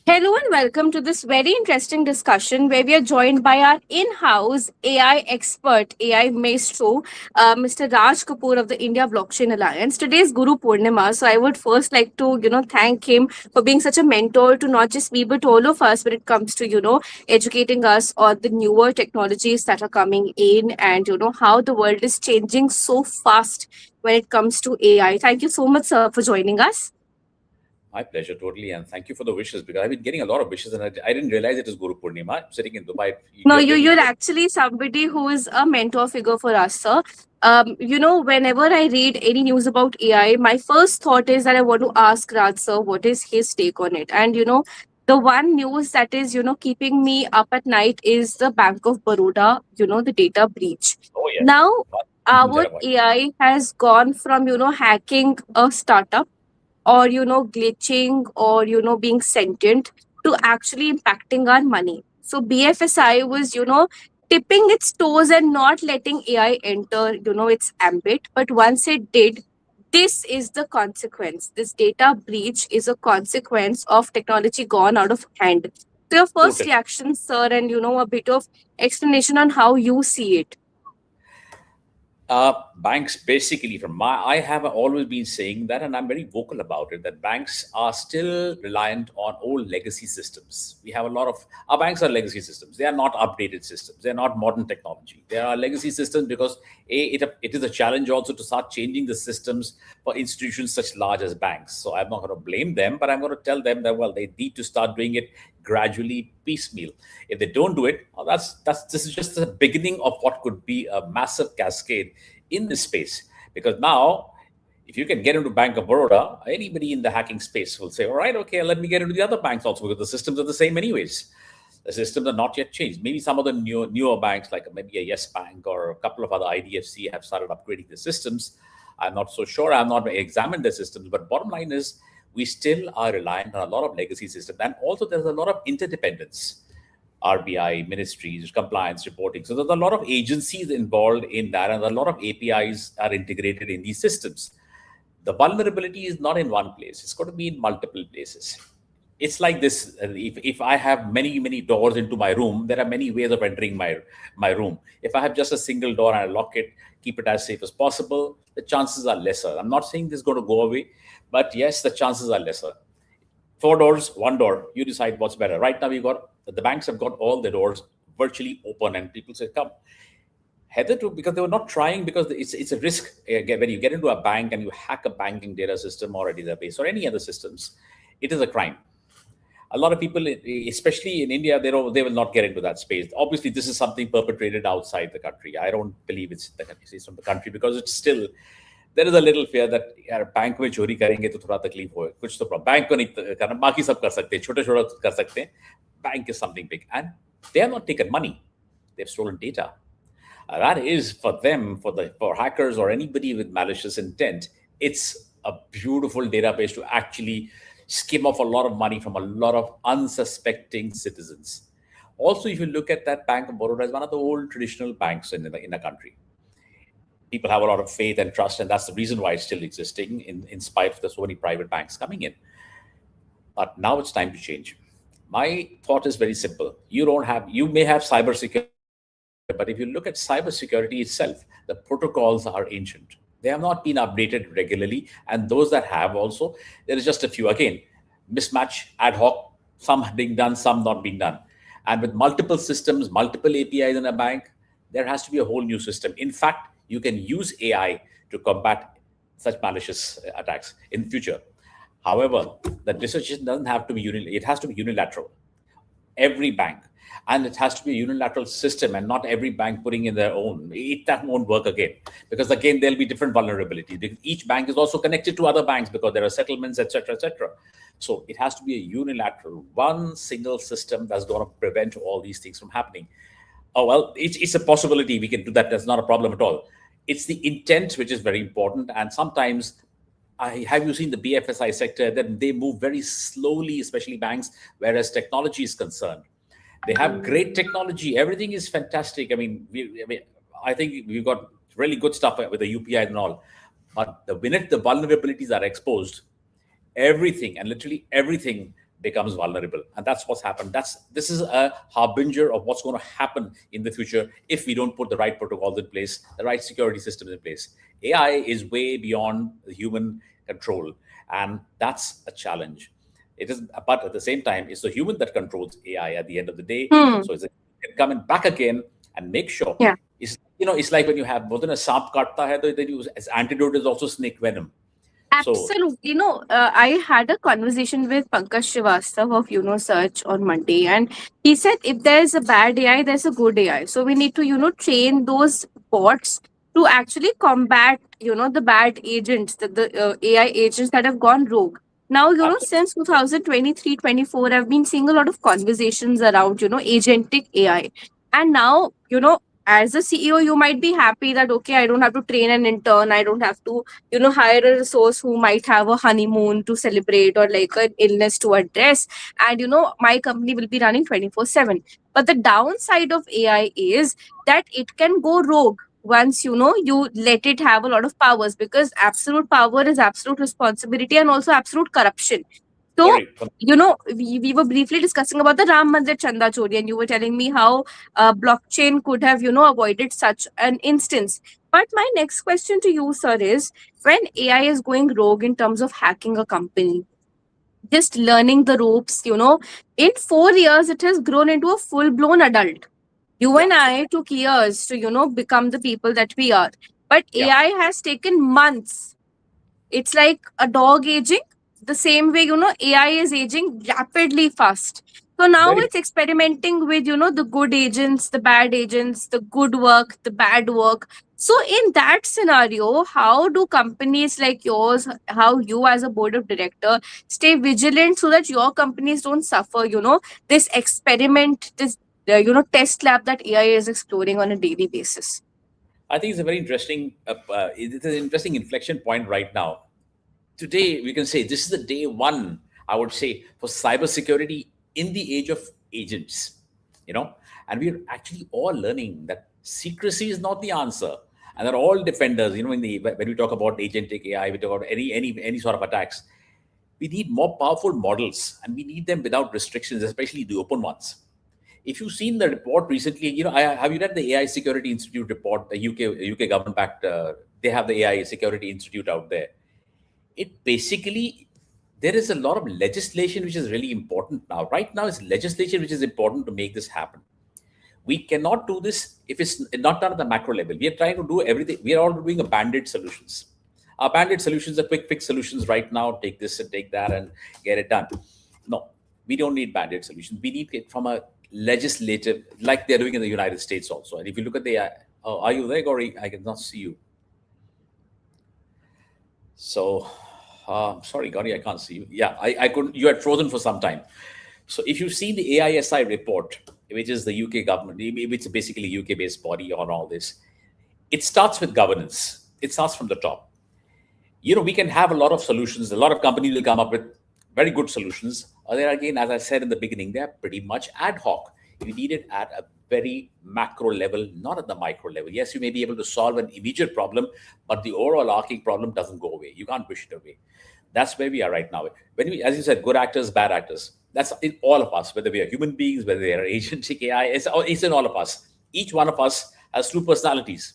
Hello and welcome to this very interesting discussion where we are joined by our in-house AI expert, AI maestro, Mr. Raj Kapoor of the India Blockchain Alliance. Today is Guru Purnima, so I would first like to, thank him for being such a mentor to not just me but all of us when it comes to, educating us on the newer technologies that are coming in and how the world is changing so fast when it comes to AI. Thank you so much, sir, for joining us. My pleasure, totally. And thank you for the wishes because I've been getting a lot of wishes and I didn't realize it is Guru Purnima. I'm sitting in Dubai. No, You're giving you're me actually somebody who is a mentor figure for us, sir. Whenever I read any news about AI, my first thought is that I want to ask Raj sir what is his take on it. And the one news that is keeping me up at night is the Bank of Baroda, the data breach. oh, yes. Now, News our at a while. AI has gone from hacking a startup or glitching or being sentient to actually impacting our money. So BFSI was tipping its toes and not letting AI enter its ambit, but once it did, this is the consequence. This data breach is a consequence of technology gone out of hand. So your first Totally. reaction, sir, and a bit of explanation on how you see it. Banks basically, from my, I have always been saying that, and I'm very vocal about it, that banks are still reliant on old legacy systems. We have a lot of our banks are legacy systems. They are not updated systems. They are not modern technology. They are legacy systems because it is a challenge also to start changing the systems for institutions such large as banks. So I'm not going to blame them, but I'm going to tell them that well, they need to start doing it gradually, piecemeal. If they don't do it, well, that's this is just the beginning of what could be a massive cascade in this space. Because now, if you can get into Bank of Baroda, anybody in the hacking space will say, "All right, okay, let me get into the other banks also because the systems are the same anyways." The systems are not yet changed. Maybe some of the newer banks, like maybe a Yes Bank or a couple of other IDFC, have started upgrading the systems. I'm not so sure. I've not examined the systems, but bottom line is we still are reliant on a lot of legacy systems, and also there's a lot of interdependence. RBI, ministries, compliance reporting. So there's a lot of agencies involved in that, and a lot of APIs are integrated in these systems. The vulnerability is not in one place, it's got to be in multiple places. It's like this, if I have many doors into my room, there are many ways of entering my room. If I have just a single door and I lock it, keep it as safe as possible, the chances are lesser. I'm not saying this is going to go away, but yes, the chances are lesser. Four doors, one door, you decide what's better. Right now we got the banks have got all the doors virtually open, and people say come hitherto, because they were not trying, because it's a risk. Again, when you get into a bank and you hack a banking data system or a database or any other systems, it is a crime. A lot of people, especially in India, they will not get into that space. Obviously, this is something perpetrated outside the country. I don't believe it's from the country, because it's still, there is a little fear that यार bank में चोरी करेंगे तो थोड़ा तकलीफ हो, कुछ तो बैंक को नहीं करना, बाकी सब कर सकते हैं, छोटे छोटे कर सकते हैं. Bank is something big, and they have not taken money, they've stolen data. That is for them, for hackers or anybody with malicious intent, it's a beautiful database to actually skim off a lot of money from a lot of unsuspecting citizens. Also, if you look at that, Bank of Baroda is one of the old traditional banks in the country. People have a lot of faith and trust, and that's the reason why it's still existing in spite of the so many private banks coming in. But now it's time to change. My thought is very simple. You may have cybersecurity, but if you look at cybersecurity itself, the protocols are ancient. They have not been updated regularly. And those that have also, there is just a few. Again, mismatch, ad hoc, some being done, some not being done. And with multiple systems, multiple APIs in a bank, there has to be a whole new system. In fact, you can use AI to combat such malicious attacks in future. However, the decision doesn't have to be it has to be unilateral. Every bank, and it has to be a unilateral system, and not every bank putting in their own. That won't work again, because again there'll be different vulnerabilities, because each bank is also connected to other banks because there are settlements, etc., etc. So it has to be a unilateral, one single system that's going to prevent all these things from happening. Oh well, it's a possibility, we can do that, that's not a problem at all. It's the intent which is very important, and sometimes have you seen the BFSI sector? That they move very slowly, especially banks, whereas technology is concerned. They have great technology. Everything is fantastic. I think we've got really good stuff with the UPI and all. But the minute the vulnerabilities are exposed, everything, and literally everything, becomes vulnerable. And that's what's happened. This is a harbinger of what's going to happen in the future if we don't put the right protocols in place, the right security systems in place. AI is way beyond the human control, and that's a challenge. It is, but at the same time, it's the human that controls AI at the end of the day. Hmm. So it's coming back again and make sure. Yeah. It's like when you have more than a सांप काटता है, then you as antidote is also snake venom. So Absolutely. I had a conversation with Pankaj Srivastav of Search on Monday, and he said if there's a bad AI, there's a good AI. So we need to, train those bots to actually combat, the bad agents, the AI agents that have gone rogue. Now, absolutely. since 2023-24, I've been seeing a lot of conversations around, agentic AI. And now, as a CEO, you might be happy that, okay, I don't have to train an intern. I don't have to hire a resource who might have a honeymoon to celebrate or like an illness to address. And, my company will be running 24/7. But the downside of AI is that it can go rogue once, you let it have a lot of powers, because absolute power is absolute responsibility and also absolute corruption. So, Very. we were briefly discussing about the Ram Mandir Chanda Chori, and you were telling me how blockchain could have, avoided such an instance. But my next question to you, sir, is when AI is going rogue in terms of hacking a company, just learning the ropes, in 4 years, it has grown into a full blown adult. You Yeah. and I took years to, become the people that we are. But Yeah. AI has taken months. It's like a dog aging. The same way, AI is aging rapidly fast. So now Very. it's experimenting with, the good agents, the bad agents, the good work, the bad work. So in that scenario, how do companies like yours, how you as a board of director stay vigilant so that your companies don't suffer, this experiment, this, test lab that AI is exploring on a daily basis? I think it's a very interesting. It's an interesting inflection point right now. Today, we can say this is the day one. I would say for cybersecurity in the age of agents. You know, and we're actually all learning that secrecy is not the answer, and they're all defenders. When we talk about agentic AI, we talk about any sort of attacks. We need more powerful models, and we need them without restrictions, especially the open ones. If you've seen the report recently, have you read the AI Security Institute report, the UK government backed? They have the AI Security Institute out there. It basically, there is a lot of legislation which is really important now. Right now, it's legislation which is important to make this happen. We cannot do this if it's not done at the macro level. We are trying to do everything. We are all doing a band-aid solutions. Our band-aid solutions are quick fix solutions right now. Take this and take that and get it done. No, we don't need band-aid solutions. We need it from a legislative, like they're doing in the United States also. And if you look at the, are you there, Gauri? I cannot see you. So, sorry, Gauri, I can't see you. Yeah, I couldn't. You had frozen for some time. So, if you see the AISI report, which is the UK government, which is basically UK-based body on all this, it starts with governance. It starts from the top. We can have a lot of solutions. A lot of companies will come up with very good solutions. Or there again, as I said in the beginning, they're pretty much ad hoc. You need it at a very macro level, not at the micro level. Yes, you may be able to solve an immediate problem, but the overall arcing problem doesn't go away. You can't wish it away. That's where we are right now. When we, as you said, good actors, bad actors. That's in all of us, whether we are human beings, whether they are agentic AI, it's in all of us. Each one of us has two personalities.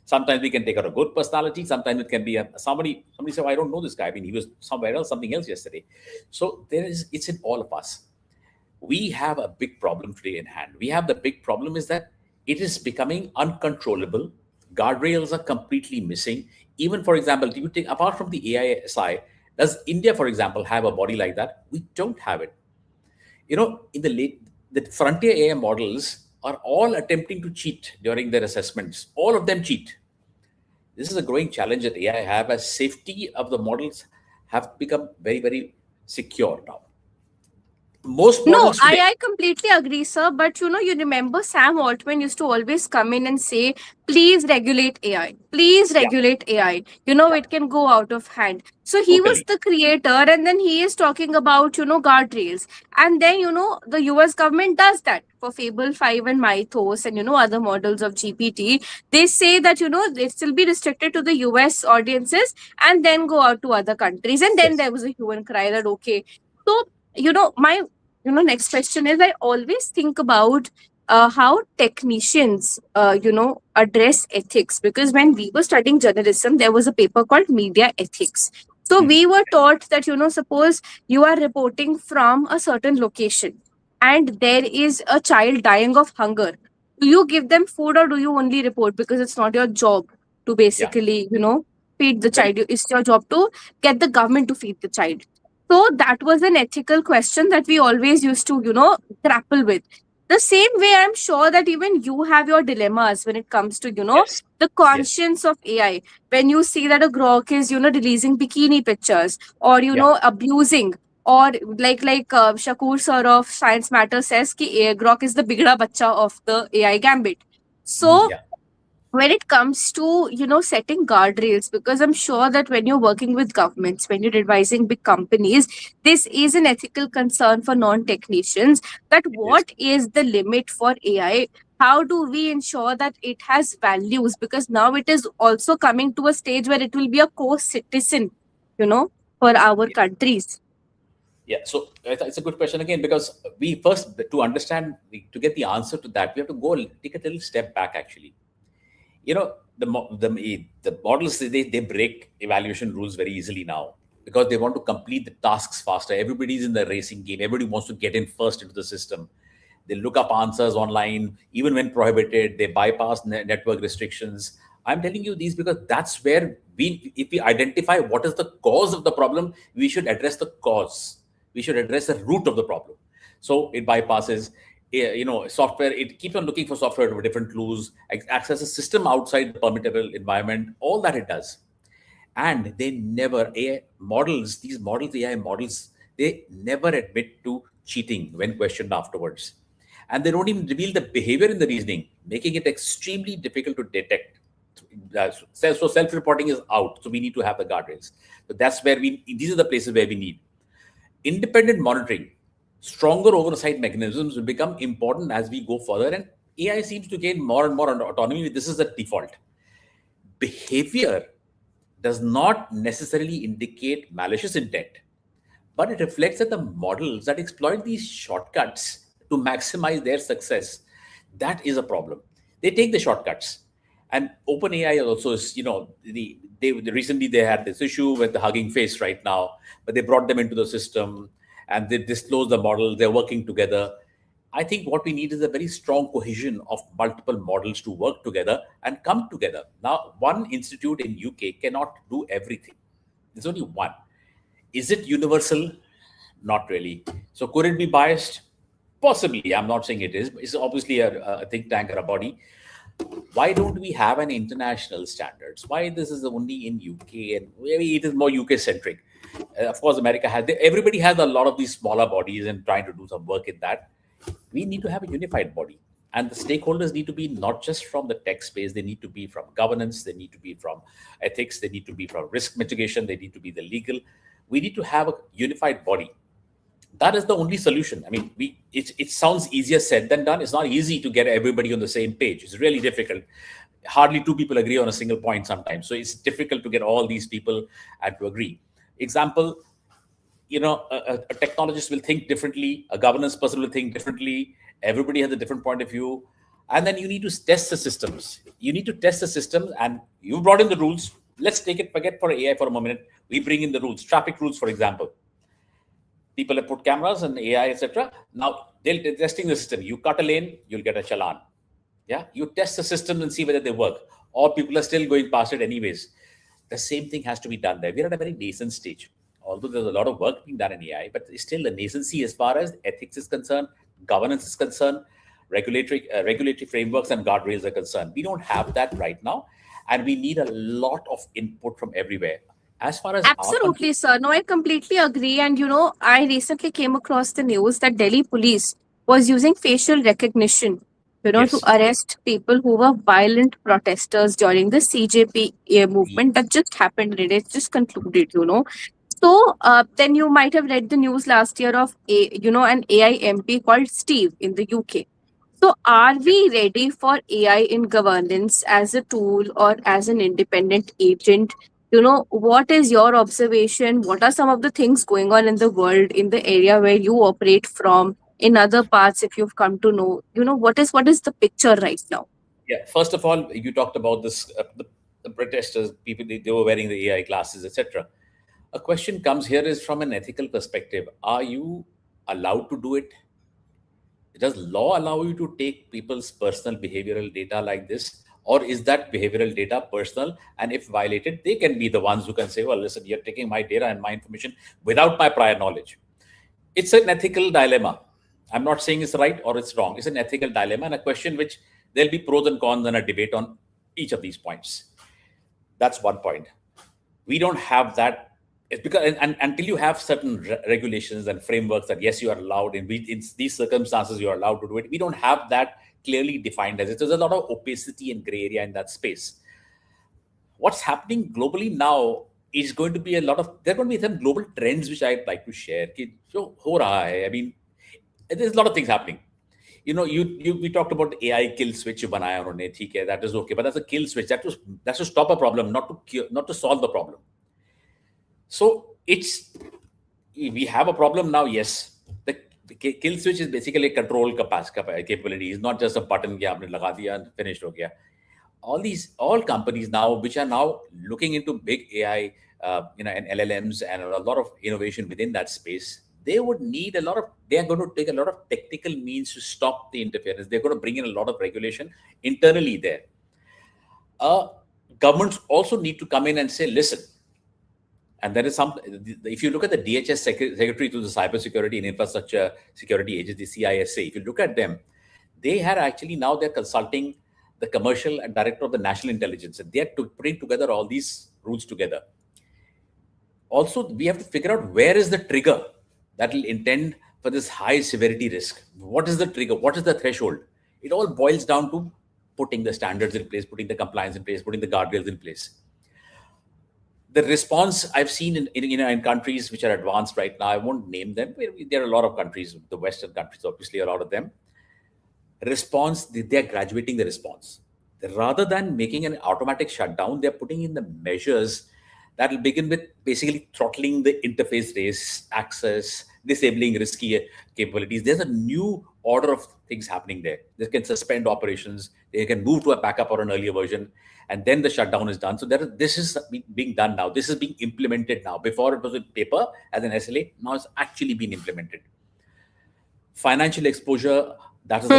Sometimes we can take out a good personality. Sometimes it can be somebody said, oh, I don't know this guy. I mean, he was somewhere else, something else yesterday. So it's in all of us. We have a big problem today in hand. We have the big problem is that it is becoming uncontrollable. Guardrails are completely missing. Even, for example, do you take apart from the AISI, does India, for example, have a body like that? We don't have it. In the frontier AI models are all attempting to cheat during their assessments. All of them cheat. This is a growing challenge that AI have, as safety of the models have become very, very secure now. Most No, models today. I completely agree, sir. But you remember Sam Altman used to always come in and say, please regulate AI. Please Yeah, regulate AI. yeah, It can go out of hand. So he was totally. the creator, and then he is talking about, guardrails. And then, the US government does that for Fable 5 and Mythos and, other models of GPT. They say that, they still be restricted to the US audiences and then go out to other countries. And then Yes. there was a hue and cry that, okay. So My next question is, I always think about how technicians address ethics, because when we were studying journalism there was a paper called media ethics. So Hmm. we were taught that, suppose you are reporting from a certain location and there is a child dying of hunger, do you give them food or do you only report, because it's not your job to Yeah, basically feed the very child. It's your job to get the government to feed the child. So that was an ethical question that we always used to, grapple with. The same way, I'm sure that even you have your dilemmas when it comes to, yes, the yes, conscience of AI. When you see that a grok is, releasing bikini pictures, or, yeah, abusing, or like Shakur sir of Science Matter says, ki grok is the bigda bacha of the AI gambit. mhm, So yeah, when it comes to setting guardrails, because I'm sure that when you're working with governments, when you're advising big companies, this is an ethical concern for non-technicians, that it is. what is the limit for AI? How do we ensure that it has values, because now it is also coming to a stage where it will be a co-citizen, you know for our Yeah, countries. yeah. So it's a good question again, because we first, to understand, to get the answer to that, we have to go take a little step back actually. The models, they break evaluation rules very easily now, because they want to complete the tasks faster. Everybody's in the racing game. Everybody wants to get in first into the system. They look up answers online even when prohibited. They bypass network restrictions. I'm telling you these because that's where if we identify what is the cause of the problem, we should address the cause. We should address the root of the problem. So it bypasses, software. It keeps on looking for software with different clues, access a system outside the permittable environment, all that it does. And they never, these models, AI models, they never admit to cheating when questioned afterwards. And they don't even reveal the behavior in the reasoning, making it extremely difficult to detect. So self-reporting is out. So we need to have the guardrails. So that's where these are the places where we need independent monitoring. Stronger oversight mechanisms will become important as we go further, and AI seems to gain more and more autonomy. This is the default. Behavior does not necessarily indicate malicious intent, but it reflects that the models that exploit these shortcuts to maximize their success, that is a problem. They take the shortcuts. And OpenAI also is, recently they had this issue with the Hugging Face right now, but they brought them into the system and they disclosed the model. They're working together. I think what we need is a very strong cohesion of multiple models to work together and come together. Now, one institute in UK cannot do everything. There's only one. Is it universal? Not really. So could it be biased? Possibly. I'm not saying it is. It's obviously a think tank or a body. Why don't we have an international standards? Why this is only in UK, and maybe it is more UK centric? Of course, America has. Everybody has a lot of these smaller bodies and trying to do some work in that. We need to have a unified body, and the stakeholders need to be not just from the tech space. They need to be from governance. They need to be from ethics. They need to be from risk mitigation. They need to be the legal. We need to have a unified body. That is the only solution. I mean, it sounds easier said than done. It's not easy to get everybody on the same page. It's really difficult. Hardly two people agree on a single point sometimes. So it's difficult to get all these people and to agree. Example, a technologist will think differently, a governance person will think differently. Everybody has a different point of view. And then you need to test the systems. You need to test the systems, and you brought in the rules. Let's take it, forget for AI for a moment. We bring in the rules, traffic rules, for example. People have put cameras and AI, etc. Now they're testing the system. You cut a lane, you'll get a challan. Yeah, you test the system and see whether they work, or people are still going past it anyways. The same thing has to be done there. We're at a very nascent stage. Although there's a lot of work being done in AI, but it's still a nascency as far as ethics is concerned, governance is concerned, regulatory frameworks and guardrails are concerned. We don't have that right now, and we need a lot of input from everywhere. As far as our country, Absolutely, sir. No, I completely agree. And I recently came across the news that Delhi police was using facial recognition, to yes, arrest people who were violent protesters during the CJP movement that just happened. It just concluded. So then you might have read the news last year of an AI MP called Steve in the UK. So are we ready for AI in governance as a tool or as an independent agent? What is your observation? What are some of the things going on in the world, in the area where you operate from, in other parts, if you've come to know, what is the picture right now? Yeah. First of all, you talked about this the protesters, people they were wearing the AI glasses, etc. A question comes here is from an ethical perspective. Are you allowed to do it? Does law allow you to take people's personal behavioral data like this? Or is that behavioral data personal? And if violated, they can be the ones who can say, well, listen, you're taking my data and my information without my prior knowledge. It's an ethical dilemma. I'm not saying it's right or it's wrong. It's an ethical dilemma and a question which there'll be pros and cons and a debate on each of these points. That's one point. We don't have that. It's because and until you have certain regulations and frameworks that yes, you are allowed in these circumstances you are allowed to do it. We don't have that clearly defined as it. There's a lot of opacity and gray area in that space. What's happening globally now is going to be a lot of there are going to be some global trends which I'd like to share. कि जो हो रहा है, I mean, there's a lot of things happening. You we talked about the AI kill switch जो बनाया उन्होंने, ठीक है, that is okay, but that's a kill switch. That's to stop a problem, not to solve the problem. So we have a problem now. Yes, the kill switch is basically a control capability. It's not just a button कि आपने लगा दिया and finished हो गया. All companies now which are now looking into big AI, and LLMs and a lot of innovation within that space, they would need they are going to take a lot of technical means to stop the interference. They're going to bring in a lot of regulation internally there. Governments also need to come in and say, listen, and there is if you look at the DHS Secretary to the Cybersecurity and Infrastructure Security Agency, CISA, if you look at them, they had actually now they're consulting the commercial and director of the national intelligence, and they're putting together all these rules together. Also, we have to figure out where is the trigger that will intend for this high severity risk. What is the trigger? What is the threshold? It all boils down to putting the standards in place, putting the compliance in place, putting the guardrails in place. The response I've seen in countries which are advanced right now, I won't name them. There are a lot of countries, the Western countries, obviously a lot of them. Response, they're graduating the response. Rather than making an automatic shutdown, they're putting in the measures that will begin with basically throttling the interface race, access, disabling risky capabilities. There's a new order of things happening there. They can suspend operations, they can move to a backup or an earlier version, and then the shutdown is done. So this is being done now. This is being implemented now. Before it was in paper as an SLA, now it's actually been implemented. Financial exposure, that is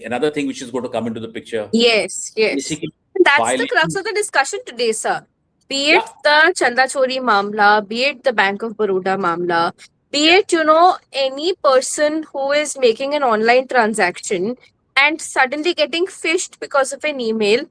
another thing which is going to come into the picture. Yes. Basically, That's the crux of the discussion today, sir. Be it the Chanda Chori Mamla, be it the Bank of Baroda Mamla, be it, any person who is making an online transaction and suddenly getting phished because of an email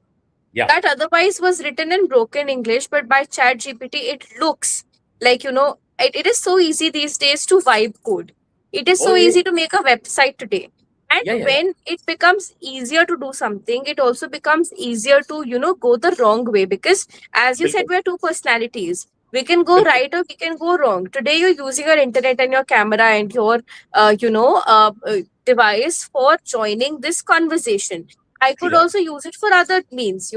that otherwise was written in broken English, but by Chat GPT, it looks like, it is so easy these days to vibe code. It is so easy to make a website today. And when it becomes easier to do something, it also becomes easier to, go the wrong way. Because as you said, we are two personalities. We can go right or we can go wrong. Today, you're using your internet and your camera and your, device for joining this conversation. I could also use it for other means.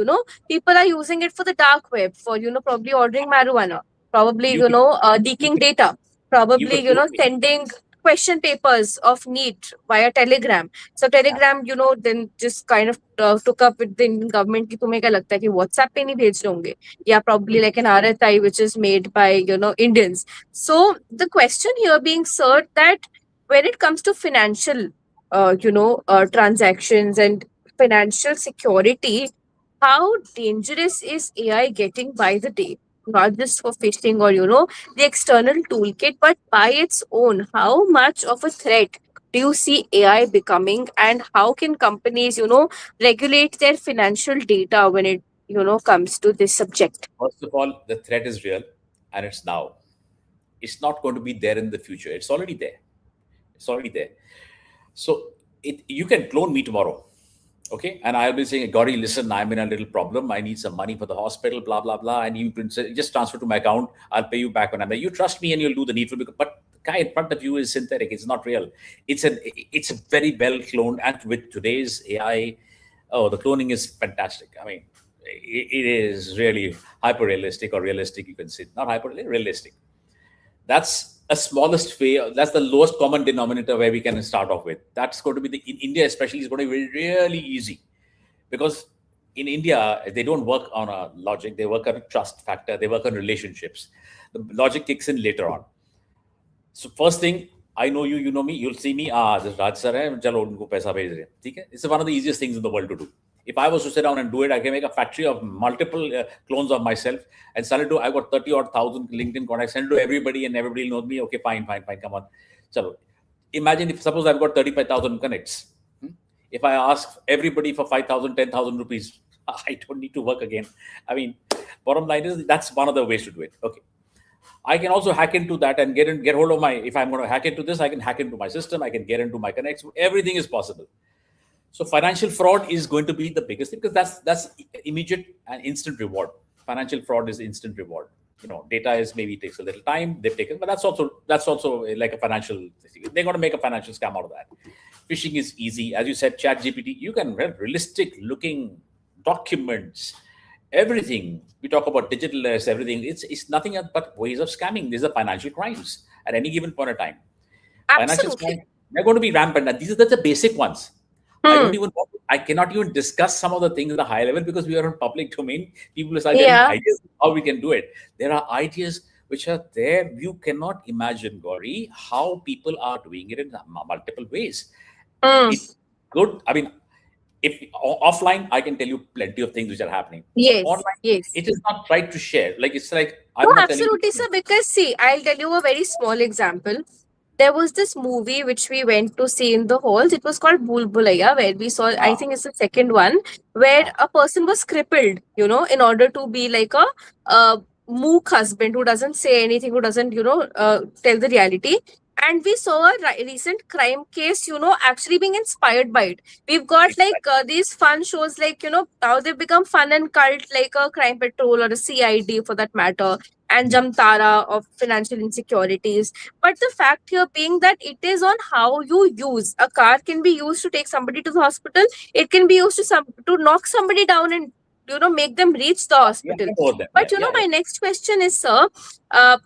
People are using it for the dark web, for, probably ordering marijuana, probably, leaking data, probably, sending question papers of NEET via Telegram. So Telegram, then just kind of took up with the Indian government कि तुम्हें क्या लगता है कि WhatsApp पे नहीं भेज रहे होंगे, या probably like an RSI which is made by Indians. So the question here being, sir, that when it comes to financial transactions and financial security, how dangerous is AI getting by the day? Not just for phishing or the external toolkit, but by its own. How much of a threat do you see AI becoming, and how can companies regulate their financial data when it comes to this subject? First of all, the threat is real, and it's now. It's not going to be there in the future. It's already there. It's already there. So you can clone me tomorrow, okay? And I'll be saying, Gauri, listen, I'm in a little problem. I need some money for the hospital, blah blah blah. And you can say, just transfer to my account. I'll pay you back when I'm there. You trust me, and you'll do the needful. But the guy in front of you is synthetic. It's not real. It's a very well cloned. And with today's AI, the cloning is fantastic. I mean, it is really hyper realistic or realistic. You can say not hyper realistic. That's a smallest way. That's the lowest common denominator where we can start off with. That's going to be in India, especially, is going to be really easy because in India they don't work on a logic. They work on a trust factor. They work on relationships. The logic kicks in later on. So first thing, I know you, you know me, you'll see me, this Raj sir hai, chalo unko paisa bhej rahe hain. Okay? It's one of the easiest things in the world to do. If I was to sit down and do it, I can make a factory of multiple clones of myself and sell it to, I've got 30 odd thousand LinkedIn contacts, send it to everybody and everybody knows me. Okay, fine, fine, fine, come on. Chalo. Imagine if suppose I've got 35,000 connects. If I ask everybody for 5,000, 10,000 rupees, I don't need to work again. I mean, bottom line is that's one of the ways to do it. Okay. I can also hack into that and get hold of my. If I'm going to hack into this, I can hack into my system. I can get into my connects. Everything is possible. So financial fraud is going to be the biggest thing because that's immediate and instant reward. Financial fraud is instant reward. Data is maybe takes a little time. They've taken, but that's also like a financial. They're going to make a financial scam out of that. Phishing is easy, as you said. Chat GPT, you can have realistic looking documents. Everything we talk about digital arrest, everything it's nothing but ways of scamming. These are financial crimes at any given point of time. Financial Absolutely. crimes, they're going to be rampant. And that's the basic ones. Hmm. I cannot even discuss some of the things at the high level because we are in public domain. People start getting Yeah. ideas how we can do it. There are ideas which are there. You cannot imagine, Gauri, how people are doing it in multiple ways. Hmm. It's good. I mean, if offline, I can tell you plenty of things which are happening. But Yes. online, Yes. it is not right to share. Like it's like No, I'm not telling absolutely, you. sir. Because see, I'll tell you a very small example. There was this movie which we went to see in the halls. It was called Bhool Bhulaiya, where we saw, I Ah, think it's the second one, where ah, a person was crippled, in order to be like a mook husband who doesn't say anything, who doesn't, tell the reality. And we saw a recent crime case, actually being inspired by it. We've got like exactly. these fun shows, like, now they've become fun and cult, like a Crime Patrol or a CID for that matter, and Hmm. Jamtara of financial insecurities. But the fact here being that it is on how you use. A car can be used to take somebody to the hospital. It can be used to knock somebody down and make them reach the Yeah, hospital. get over them. Yeah, But yeah, yeah. my next question is, sir,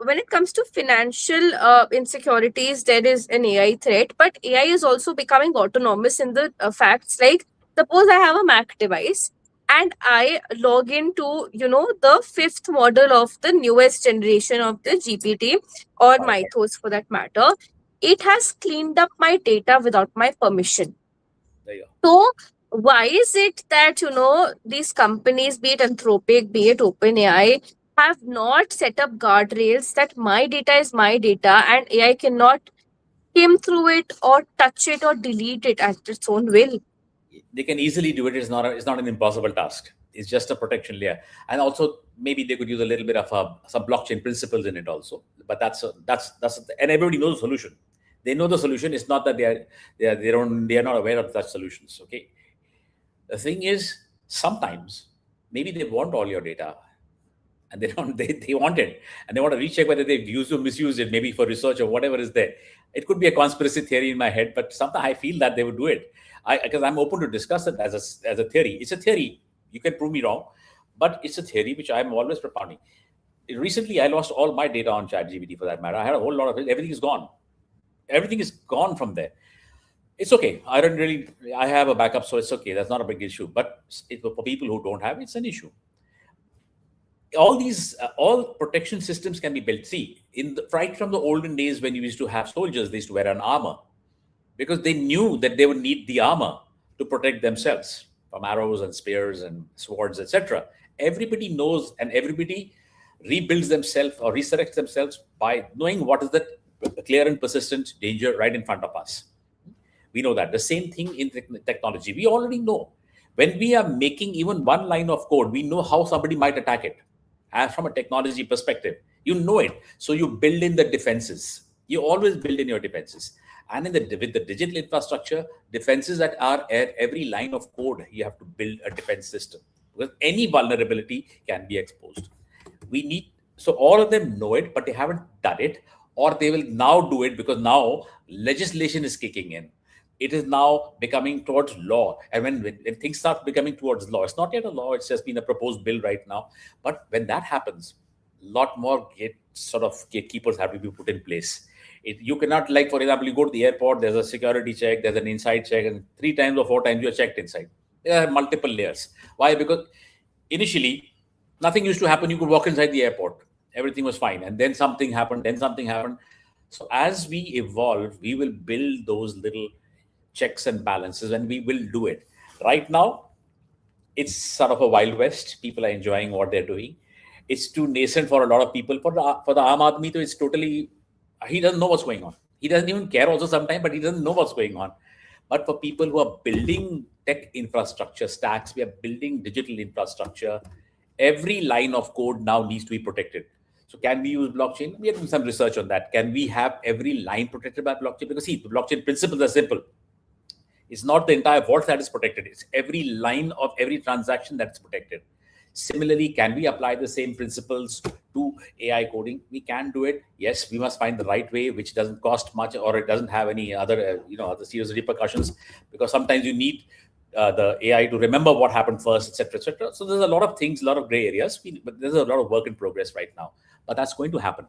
when it comes to financial insecurities, there is an AI threat, but AI is also becoming autonomous in the facts. Like, suppose I have a Mac device and I log into, the fifth model of the newest generation of the GPT or Right, right. Mythos for that matter. It has cleaned up my data without my permission. There you go. So, why is it that, these companies, be it Anthropic, be it OpenAI, have not set up guardrails that my data is my data and AI cannot skim through it or touch it or delete it at its own will? They can easily do it. It's not an impossible task. It's just a protection layer, and also maybe they could use a little bit of some blockchain principles in it also. But and everybody knows the solution. They know the solution. It's not that they are not aware of such solutions. Okay. The thing is, sometimes maybe they want all your data and they don't they want it and they want to recheck whether they've used or misused it, maybe for research or whatever is there. It could be a conspiracy theory in my head, but sometimes I feel that they would do it. Because I'm open to discuss it as a theory. It's a theory. You can prove me wrong, but it's a theory which I'm always propounding. Recently I lost all my data on ChatGPT, for that matter. I had a whole lot of it. Everything is gone. Everything is gone from there. It's okay. I don't really. I have a backup, so it's okay. That's not a big issue. But for people who don't have, it's an issue. All protection systems can be built. See, right from the olden days, when you used to have soldiers, they used to wear an armor because they knew that they would need the armor to protect themselves from arrows and spears and swords, etc. Everybody knows, and everybody rebuilds themselves or resurrects themselves by knowing what is the clear and persistent danger right in front of us. We know that. The same thing in technology. We already know. When we are making even one line of code, we know how somebody might attack it. And from a technology perspective, you know it. So you build in the defenses. You always build in your defenses. And with the digital infrastructure, defenses that are at every line of code, you have to build a defense system because any vulnerability can be exposed. We need So all of them know it, but they haven't done it, or they will now do it because now legislation is kicking in. it is now becoming towards law. And when things start becoming towards law, it's not yet a law, it's just been a proposed bill right now. But when that happens, a lot more gatekeepers have to be put in place. You cannot, like, for example, you go to the airport, there's a security check, there's an inside check, and 3 times or 4 times you're checked inside. There are multiple layers. Why? Because initially, nothing used to happen. You could walk inside the airport, everything was fine. And then something happened, then something happened. So as we evolve, we will build those little checks and balances, and we will do it. Right now, it's sort of a wild west. People are enjoying what they're doing. It's too nascent for a lot of people. For the Aam Aadmi, it's totally, he doesn't know what's going on. He doesn't even care also sometimes, but he doesn't know what's going on. But for people who are building tech infrastructure stacks, we are building digital infrastructure. Every line of code now needs to be protected. So can we use blockchain? We are doing some research on that. Can we have every line protected by blockchain? Because see, the blockchain principles are simple. It's not the entire vault that is protected. It's every line of every transaction that's protected. Similarly, can we apply the same principles to AI coding? We can do it. Yes, we must find the right way, which doesn't cost much or it doesn't have any other, other serious repercussions. Because sometimes you need the AI to remember what happened first, etc., etc. So there's a lot of things, a lot of gray areas, but there's a lot of work in progress right now. But that's going to happen.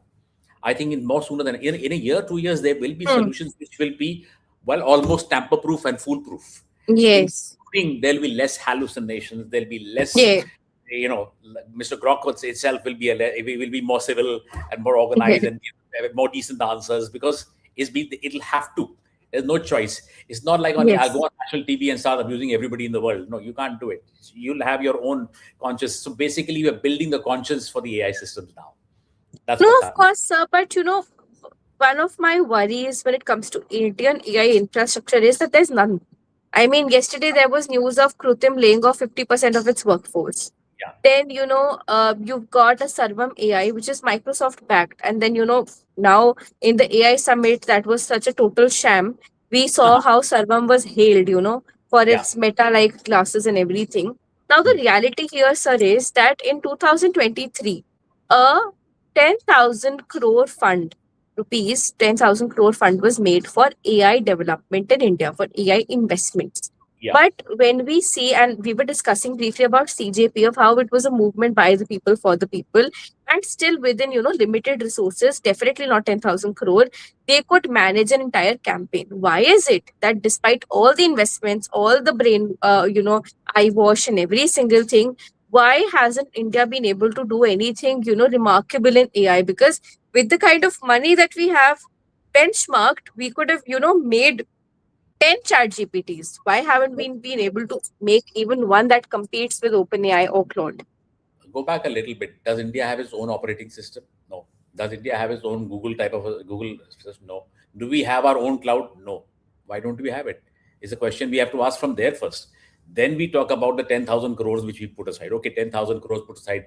I think in more sooner than in a year, 2 years, there will be Hmm. solutions which will be, well, almost tamper-proof and foolproof. Yes. Including there'll be less hallucinations, there'll be less, Yeah. Mr. Grok itself will be will be more civil and more organized and give more decent answers because it'll have to. There's no choice. It's not like I'll Yes. go on national TV and start abusing everybody in the world. No, you can't do it. You'll have your own conscience. So basically, we're building the conscience for the AI systems now. That's No, what's of happening. course, sir. But one of my worries when it comes to Indian AI infrastructure is that there's none. I mean, yesterday there was news of Krutim laying off 50% of its workforce. Yeah, Then, you've got a Sarvam AI, which is Microsoft backed. And then, now in the AI summit, that was such a total sham. We saw how Sarvam was hailed, for yeah. its meta like classes and everything. Now, the Hmm. reality here, sir, is that in 2023, a 10,000 crore fund, rupees 10,000 crore fund was made for AI development in India, for AI investments. Yeah, But when we see, and we were discussing briefly about CJP, of how it was a movement by the people for the people, and still within, limited resources, definitely not 10,000 crore, they could manage an entire campaign. Why is it that despite all the investments, all the brain, eye wash and every single thing, why hasn't India been able to do anything, remarkable in AI? Because with the kind of money that we have benchmarked, we could have, made 10 chat GPTs. Why haven't we been able to make even one that competes with OpenAI or Claude? go back a little bit. Does India have its own operating system? No. Does India have its own Google type of a Google system? No. Do we have our own cloud? No. Why don't we have it? Is a question we have to ask from there first. Then we talk about the 10,000 crores which we put aside. Okay, 10,000 crores put aside.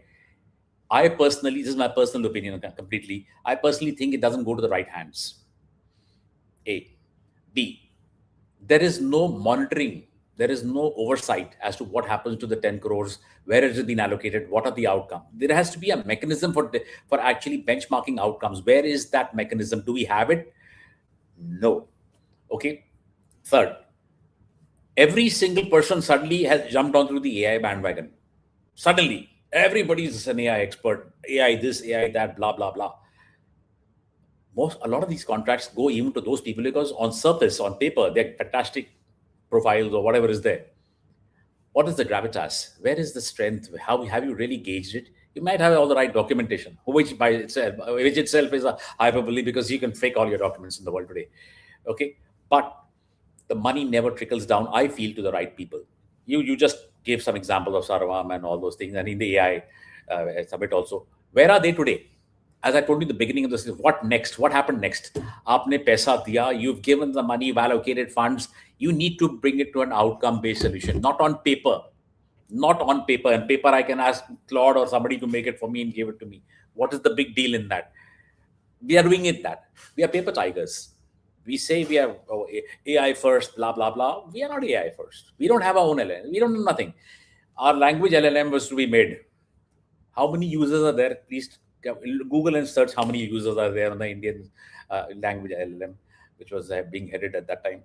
I personally, this is my personal opinion completely. I personally think it doesn't go to the right hands. A. B. There is no monitoring, there is no oversight as to what happens to the 10 crores, where it has been allocated, what are the outcomes. There has to be a mechanism for actually benchmarking outcomes. Where is that mechanism? Do we have it? No. Okay. Third, every single person suddenly has jumped onto the AI bandwagon. Suddenly, everybody's an AI expert. AI this, AI that, blah blah blah. A lot of these contracts go even to those people because on surface, on paper, they're fantastic profiles or whatever is there. What is the gravitas? Where is the strength? How have you really gauged it? You might have all the right documentation, which itself is a hyperbole because you can fake all your documents in the world today. Okay, but the money never trickles down, I feel, to the right people. You just gave some examples of Sarvam and all those things, and in the AI summit also. Where are they today? As I told you in the beginning of this, what next? What happened next? Aapne paisa diya, you've given the money, you've allocated funds. You need to bring it to an outcome-based solution, not on paper. Not on paper. And paper, I can ask Claude or somebody to make it for me and give it to me. What is the big deal in that? We are doing it that. We are paper tigers. We say we are AI first, blah, blah, blah. We are not AI first. We don't have our own LLM. We don't know nothing. Our language LLM was to be made. How many users are there? Please Google and search how many users are there on the Indian language LLM, which was being headed at that time.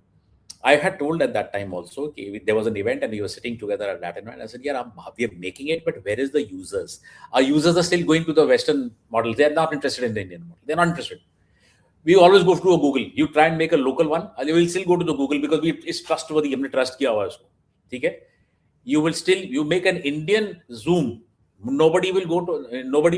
I had told at that time also, okay, there was an event and we were sitting together at that event. I said, yeah, we are making it, but where is the users? Our users are still going to the Western model. They're not interested in the Indian model. They're not interested. We always go to a Google. You try and make a local one, they will still go to the Google because it's trustworthy. हमने trust किया हुआ है उसको. ठीक है? You will still, you make an Indian Zoom. Nobody will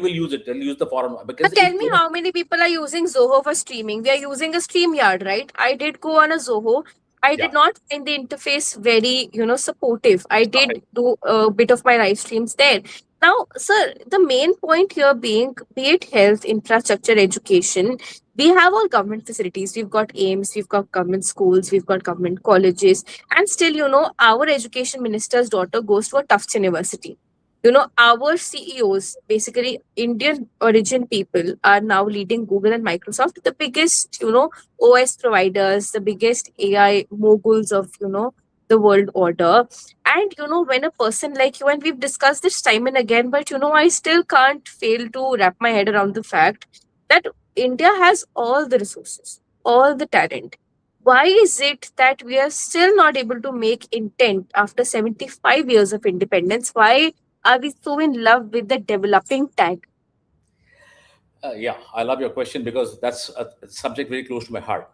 use it. They'll use the foreign one because But tell it's me so much. how many people are using Zoho for streaming? We are using a StreamYard, right? I did go on a Zoho. I Yeah, did not find the interface very, supportive. I stop did it. do a bit of my live streams there. Now, sir, the main point here being, be it health, infrastructure, education, we have all government facilities. We've got AIMS, we've got government schools, we've got government colleges, and still, our education minister's daughter goes to a Tufts University. Our CEOs, basically Indian origin people, are now leading Google and Microsoft, the biggest, OS providers, the biggest AI moguls of, the world order. And, when a person like you, and we've discussed this time and again, but, I still can't fail to wrap my head around the fact that India has all the resources, all the talent. Why is it that we are still not able to make intent after 75 years of independence? Why are we so in love with the developing tag? Yeah, I love your question because that's a subject very close to my heart.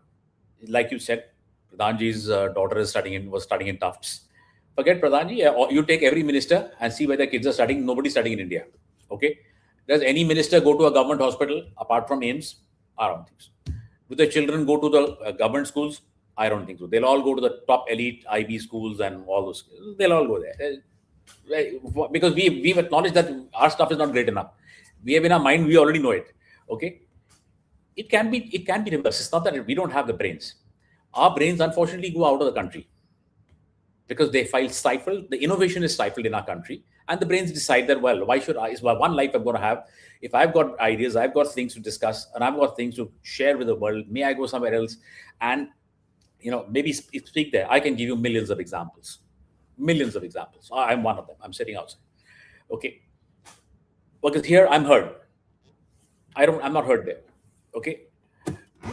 Like you said, Pradhanji's daughter is was studying in Tufts. Forget Pradhanji, or you take every minister and see where the kids are studying. Nobody's studying in India. Okay? Does any minister go to a government hospital apart from AIMS? I don't think so. Do the children go to the government schools? I don't think so. They'll all go to the top elite IB schools and all those. They'll all go there. Because we've acknowledged that our stuff is not great enough. We have in our mind, we already know it. Okay? It can be reversed. It's not that we don't have the brains. Our brains unfortunately go out of the country because they feel stifled. The innovation is stifled in our country, and the brains decide that, well, why should I? It's one life I'm going to have. If I've got ideas, I've got things to discuss, and I've got things to share with the world. May I go somewhere else and maybe speak there? I can give you millions of examples, millions of examples. I'm one of them. I'm sitting outside. Okay, because here I'm heard. I'm not heard there. Okay,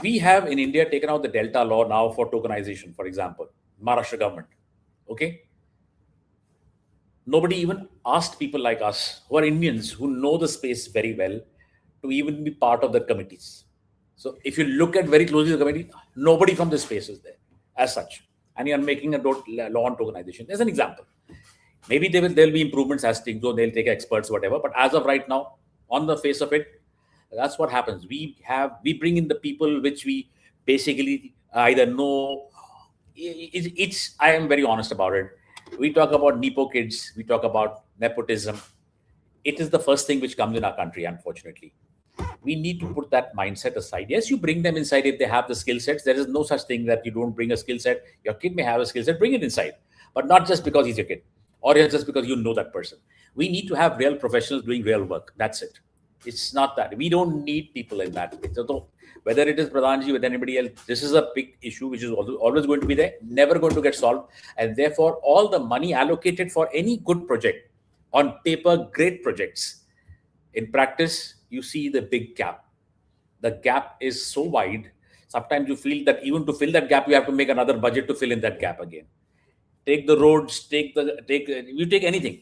we have in India taken out the Delta law now for tokenization, for example, Maharashtra government. Okay, nobody even asked people like us who are Indians who know the space very well to even be part of the committees. So if you look at very closely the committee, nobody from this space is there as such. And you're making a law on tokenization. There's an example. Maybe there'll be improvements as things go, they'll take experts, whatever. But as of right now, on the face of it, that's what happens. We bring in the people which we basically either know. I am very honest about it. We talk about nepo kids, we talk about nepotism. It is the first thing which comes in our country, unfortunately. We need to put that mindset aside. Yes, you bring them inside if they have the skill sets. There is no such thing that you don't bring a skill set. Your kid may have a skill set, bring it inside, but not just because he's your kid or just because you know that person. We need to have real professionals doing real work. That's it. It's not that. We don't need people in that. So whether it is Pradhanji, with anybody else, this is a big issue which is always going to be there, never going to get solved. And therefore, all the money allocated for any good project, on paper, great projects, in practice, you see the big gap. The gap is so wide. Sometimes you feel that even to fill that gap, you have to make another budget to fill in that gap again. Take the roads, take anything.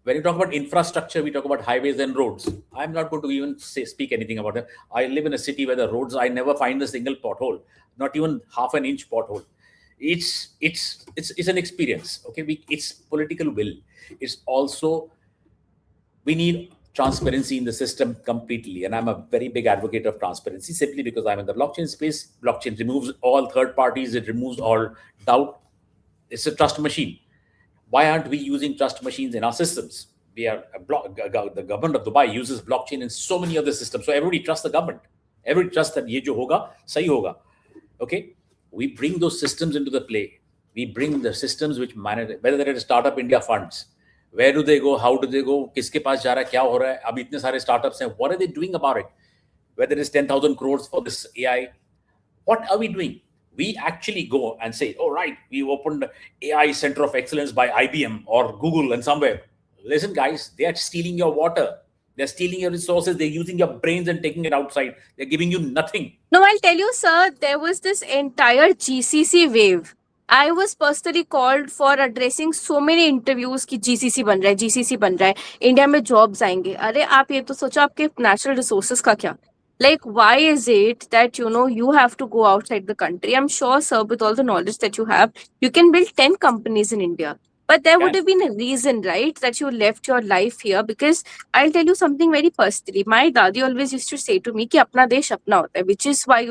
When you talk about infrastructure, we talk about highways and roads. I'm not going to even speak anything about it. I live in a city where the roads, I never find a single pothole, not even half an inch pothole. It's an experience. Okay, it's political will. It's also, we need transparency in the system completely. And I'm a very big advocate of transparency simply because I'm in the blockchain space. Blockchain removes all third parties, it removes all doubt. It's a trust machine. Why aren't we using trust machines in our systems? The government of Dubai uses blockchain in so many other systems. So everybody trusts the government. Everybody trusts that ye jo hoga, sahi hoga. Okay? We bring those systems into the play. We bring the systems which manage, whether it is Startup India funds, where do they go, how do they go, किसके पास जा रहा है, क्या हो रहा है, अब इतने सारे startups हैं, what are they doing about it? Whether it is 10,000 crores for this AI, what are we doing? We actually go and say, oh, right, we opened AI Center of Excellence by IBM or Google and somewhere. Listen, guys, they are stealing your water. They're stealing your resources. They're using your brains and taking it outside. They're giving you nothing. No, I'll tell you, sir, there was this entire GCC wave. I was personally called for addressing so many interviews कि GCC बन रहा है, GCC बन रहा है, India में jobs आएंगे. अरे आप ये तो सोचो आपके नेचुरल रिसोर्सेज का क्या. Like, why is it that you have to go outside the country? I'm sure, sir, with all the knowledge that you have, you can build 10 companies in India. But there would Can. have been a reason, right, that you left your life here. Because I'll tell you something very personally. My dadi always used to say to me कि अपना देश अपना होता है, which is why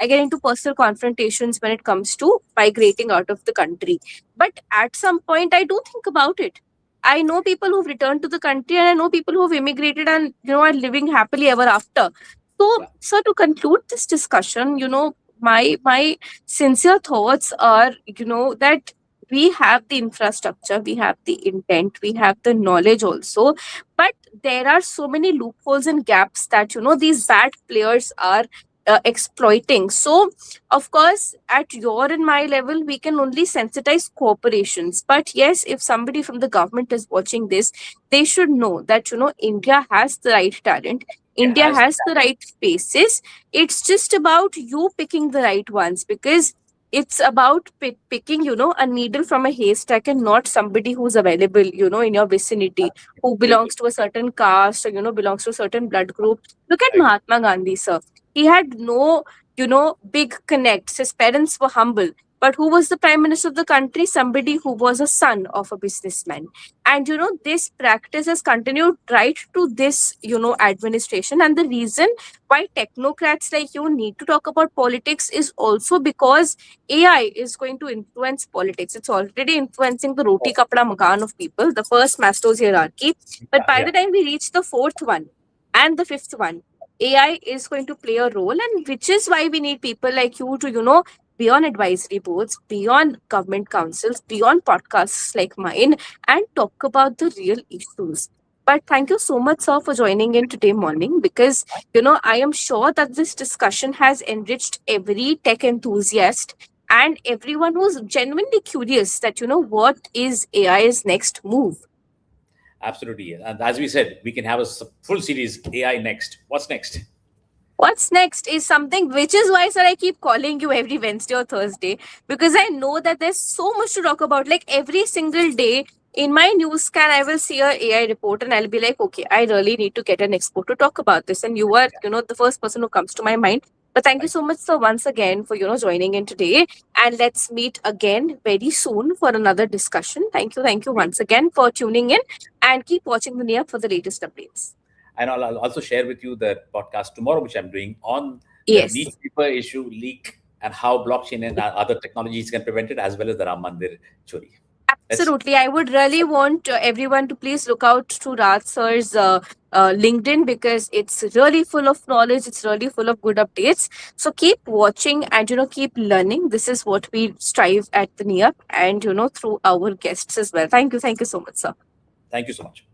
I get into personal confrontations when it comes to migrating out of the country. But at some point, I do think about it. I know people who've returned to the country, and I know people who've immigrated and are living happily ever after. So, Yeah. sir, to conclude this discussion, my sincere thoughts are, that we have the infrastructure, we have the intent, we have the knowledge also, but there are so many loopholes and gaps that these bad players are exploiting. So, of course, at your and my level, we can only sensitize corporations. But yes, if somebody from the government is watching this, they should know that India has the right talent. It India has. has the right faces. It's just about you picking the right ones, because it's about picking, a needle from a haystack, and not somebody who's available, in your vicinity, who Very belongs to a certain caste, or, belongs to a certain blood group. Look at good. Mahatma Gandhi, sir. He had no, big connects. His parents were humble. But who was the prime minister of the country? Somebody who was a son of a businessman. And this practice has continued right to this administration. And the reason why technocrats like you need to talk about politics is also because AI is going to influence politics. It's already influencing the roti Oh, kapda makan of people, the first Maslow's hierarchy. But yeah, by yeah. the time we reach the fourth one and the fifth one, AI is going to play a role, and which is why we need people like you to be on advisory boards, be on government councils, be on podcasts like mine, and talk about the real issues. But thank you so much, sir, for joining in today morning, because, I am sure that this discussion has enriched every tech enthusiast and everyone who's genuinely curious that, what is AI's next move? Absolutely. And as we said, we can have a full series AI next. What's next? What's next is something which is why, sir, I keep calling you every Wednesday or Thursday, because I know that there's so much to talk about. Like every single day in my news scan, I will see a AI report and I'll be like, okay, I really need to get an expert to talk about this. And you are, the first person who comes to my mind. But thank you Thank so much, sir, once again for, joining in today. And let's meet again very soon for another discussion. Thank you. Thank you you. once again for tuning in, and keep watching the near for the latest updates. And I'll also share with you the podcast tomorrow, which I'm doing on the Yes. neat paper issue leak and how blockchain and other technologies can prevent it, as well as the Ram Mandir chori. Let's. Absolutely. I would really want everyone to please look out to Raj sir's LinkedIn, because it's really full of knowledge. It's really full of good updates. So keep watching and, keep learning. This is what we strive at the NEAP and, through our guests as well. Thank you. Thank you so much, sir. Thank you so much.